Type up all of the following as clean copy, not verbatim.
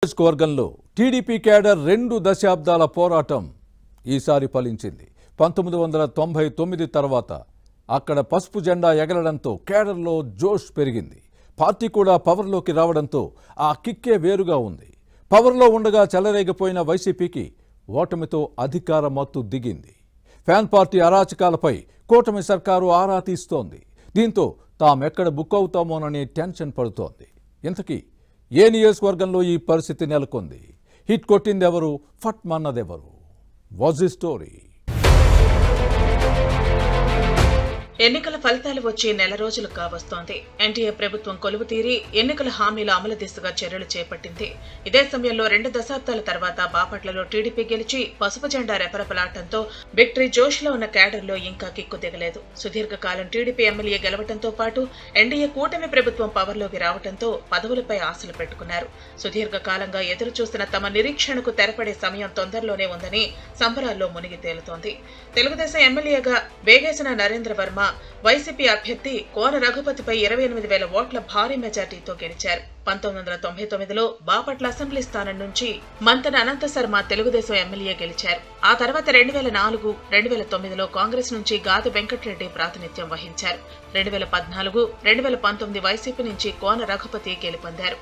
నియోజకవర్గంలో TDP cadre 2 దశాబ్దాల పోరాటం ఈసారి ఫలించింది. 1999 తర్వాత అక్కడ పసుపు జెండా ఎగరడంతో క్యాడర్లో జోష్ పెరిగింది. పార్టీ కూడా పవర్లోకి రావడంతో ఆ కిక్కే వేరుగా ఉంది. పవర్లో ఉండగా చెలరేగిపోయిన వైసీపీకి ఓటమితో అధికార మత్తు దిగింది. ఫ్యాన్ పార్టీ అరాచకాలపై కూటమి సర్కారు ఆరా తీస్తోంది. దీంతో తామెక్కడ బుక్ అవుతామోననే టెన్షన్ పడుతోంది. ఇంతకీ ఏ నియోజకవర్గంలో ఈ పరిస్థితి నెలకొంది? హిట్ కొట్టిందెవరు? ఫట్ మన్నదెవరు? Was the story? ఎన్నికల ఫలితాలు వచ్చి నెల రోజులు కావస్తోంది. ఎన్టీఏ ప్రభుత్వం కొలువు తీరి ఎన్నికల హామీల అమలు దిశగా చర్యలు చేపట్టింది. ఇదే సమయంలో 2 దశాబ్దాల తర్వాత బాపట్లలో టీడీపీ గెలిచి పసుపు జెండా రెపరెపలాటంతో విక్టరీ జోష్లో ఉన్న క్యాడర్లో ఇంకా కిక్కు దిగలేదు. సుదీర్ఘకాలం టీడీపీ ఎమ్మెల్యే గెలవడంతో పాటు ఎన్డీఏ కూటమి ప్రభుత్వం పవర్లోకి రావడంతో పదవులపై ఆశలు పెట్టుకున్నారు. సుదీర్ఘకాలంగా ఎదురు చూస్తున్న తమ నిరీక్షణకు తెరపడే సమయం తొందరలోనే ఉందని సంబరాల్లో మునిగి తేలుతోంది. తెలుగుదేశం ఎమ్మెల్యేగా వేగేసిన నరేంద్ర వర్మ వైసీపీ అభ్యర్థి కోన రఘుపతిపై 28,000 ఓట్ల భారీ మెజార్టీతో గెలిచారు. 1999లో బాపట్ల అసెంబ్లీ స్థానం నుంచి మంతన అనంత శర్మ తెలుగుదేశం ఎమ్మెల్యే గెలిచారు. ఆ తర్వాత 2004, 2009లో కాంగ్రెస్ నుంచి గాది వెంకటరెడ్డి ప్రాతినిధ్యం వహించారు. 2014, 2019 వైసీపీ నుంచి కోన రఘుపతి గెలుపొందారు.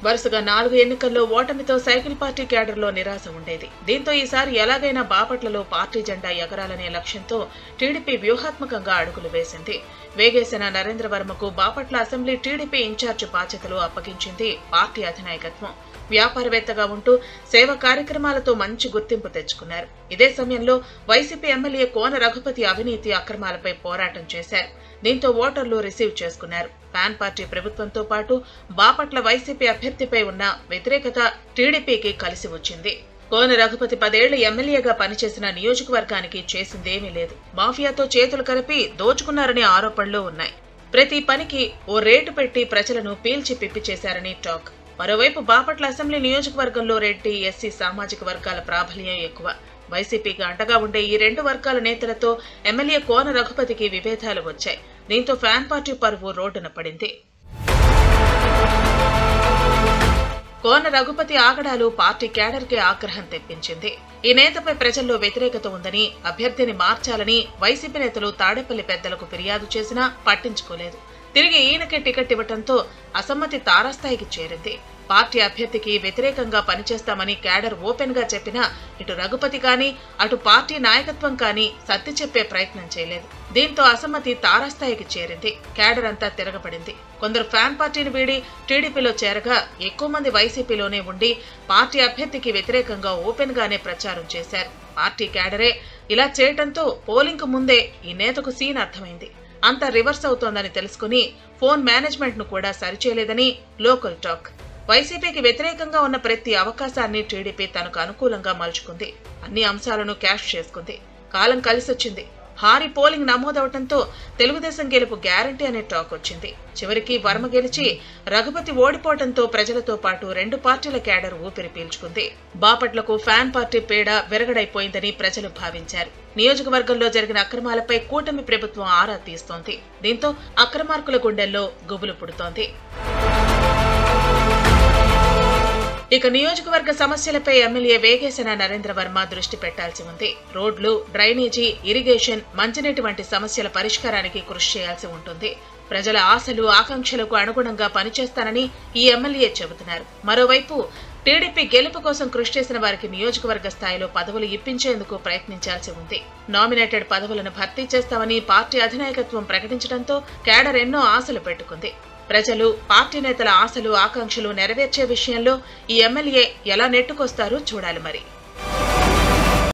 వరుసగా 4 ఎన్నికల్లో ఓటమితో సైకిల్ పార్టీ క్యాడర్లో నిరాశ ఉండేది. దీంతో ఈసారి ఎలాగైనా బాపట్లలో పార్టీ జెండా ఎగరాలనే లక్ష్యంతో టీడీపీ వ్యూహాత్మకంగా అడుగులు వేసింది. వేగేసిన నరేంద్ర వర్మకు బాపట్ల అసెంబ్లీ టీడీపీ ఇన్ఛార్జ్ బాధ్యతలు అప్పగించింది పార్టీ అధినాయకత్వం. వ్యాపారవేత్తగా ఉంటూ సేవా కార్యక్రమాలతో మంచి గుర్తింపు తెచ్చుకున్నారు. ఇదే సమయంలో వైసీపీ ఎమ్మెల్యే కోన రఘుపతి అవినీతి అక్రమాలపై పోరాటం చేశారు. దీంతో ఓటర్లు రిసీవ్ చేసుకున్నారు. ఫ్యాన్ పార్టీ ప్రభుత్వంతో పాటు బాపట్ల వైసీపీ అభ్యర్థిపై ఉన్న వ్యతిరేకత టీడీపీకి కలిసి వచ్చింది. కోన రఘుపతి 10 ఏళ్లు ఎమ్మెల్యేగా పనిచేసిన నియోజకవర్గానికి చేసిందేమీ లేదు. మాఫియాతో చేతులు కలిపి దోచుకున్నారనే ఆరోపణలు ఉన్నాయి. ప్రతి పనికి ఓ రేటు పెట్టి ప్రజలను పీల్చి పిప్పి చేశారని టాక్. మరోవైపు బాపట్ల అసెంబ్లీ నియోజకవర్గంలో రెడ్డి, ఎస్సీ సామాజిక వర్గాల ప్రాబల్యం ఎక్కువ. వైసీపీకి అండగా ఉండే ఈ 2 వర్గాల నేతలతో ఎమ్మెల్యే కోన రఘుపతికి విభేదాలు వచ్చాయి. దీంతో ఫ్యాన్ పార్టీ పరువు రోడ్డున పడింది. కోన రఘుపతి ఆగడాలు పార్టీ క్యాడర్కి ఆగ్రహం తెప్పించింది. ఈ నేతపై ప్రజల్లో వ్యతిరేకత ఉందని, అభ్యర్థిని మార్చాలని వైసీపీ నేతలు తాడేపల్లి పెద్దలకు ఫిర్యాదు చేసినా పట్టించుకోలేదు. తిరిగి ఈయనకే టికెట్ ఇవ్వడంతో అసమ్మతి తారాస్థాయికి చేరింది. పార్టీ అభ్యర్థికి వ్యతిరేకంగా పనిచేస్తామని క్యాడర్ ఓపెన్ గా చెప్పినా ఇటు రఘుపతి కానీ అటు పార్టీ నాయకత్వం కానీ సర్ది చెప్పే ప్రయత్నం చేయలేదు. దీంతో అసమ్మతి తారాస్థాయికి చేరింది. క్యాడర్ అంతా తిరగబడింది. కొందరు ఫ్యాన్ పార్టీని వీడి టీడీపీలో చేరగా ఎక్కువ మంది వైసీపీలోనే ఉండి పార్టీ అభ్యర్థికి వ్యతిరేకంగా ఓపెన్ గానే ప్రచారం చేశారు. పార్టీ క్యాడరే ఇలా చేయటంతో పోలింగ్ కు ముందే ఈ నేతకు సీన్ అర్థమైంది. అంతా రివర్స్ అవుతోందని తెలుసుకుని ఫోన్ మేనేజ్మెంట్ ను కూడా సరిచేయలేదని లోకల్ టాక్. వైసీపీకి వ్యతిరేకంగా ఉన్న ప్రతి అవకాశాన్ని టీడీపీ తనకు అనుకూలంగా మలుచుకుంది. అన్ని అంశాలను క్యాష్ చేసుకుంది. కాలం కలిసొచ్చింది. భారీ పోలింగ్ నమోదవడంతో తెలుగుదేశం గెలుపు గ్యారంటీ అనే టాక్ వచ్చింది. చివరికి వర్మ గెలిచి రఘుపతి ఓడిపోవడంతో ప్రజలతో పాటు 2 పార్టీల క్యాడర్ ఊపిరి పీల్చుకుంది. బాపట్లకు ఫ్యాన్ పార్టీ పేడ విరగడైపోయిందని ప్రజలు భావించారు. నియోజకవర్గంలో జరిగిన అక్రమాలపై కూటమి ప్రభుత్వం ఆరా తీస్తోంది. దీంతో అక్రమార్కుల గుండెల్లో గుబులు పుడుతోంది. ఇక నియోజకవర్గ సమస్యలపై ఎమ్మెల్యే వేగేసిన నరేంద్ర వర్మ దృష్టి పెట్టాల్సి ఉంది. రోడ్లు, డ్రైనేజీ, ఇరిగేషన్, మంచినీటి వంటి సమస్యల పరిష్కారానికి కృషి చేయాల్సి ఉంటుంది. ప్రజల ఆశలు, ఆకాంక్షలకు అనుగుణంగా పనిచేస్తానని ఈ ఎమ్మెల్యే చెబుతున్నారు. మరోవైపు టీడీపీ గెలుపు కోసం కృషి చేసిన వారికి నియోజకవర్గ స్థాయిలో పదవులు ఇప్పించేందుకు ప్రయత్నించాల్సి ఉంది. నామినేటెడ్ పదవులను భర్తీ చేస్తామని పార్టీ అధినాయకత్వం ప్రకటించడంతో క్యాడర్ ఎన్నో ఆశలు పెట్టుకుంది. ప్రజలు, పార్టీ నేతల ఆశలు, ఆకాంక్షలు నెరవేర్చే విషయంలో ఈ ఎమ్మెల్యే ఎలా నెట్టుకొస్తారో చూడాలి మరి.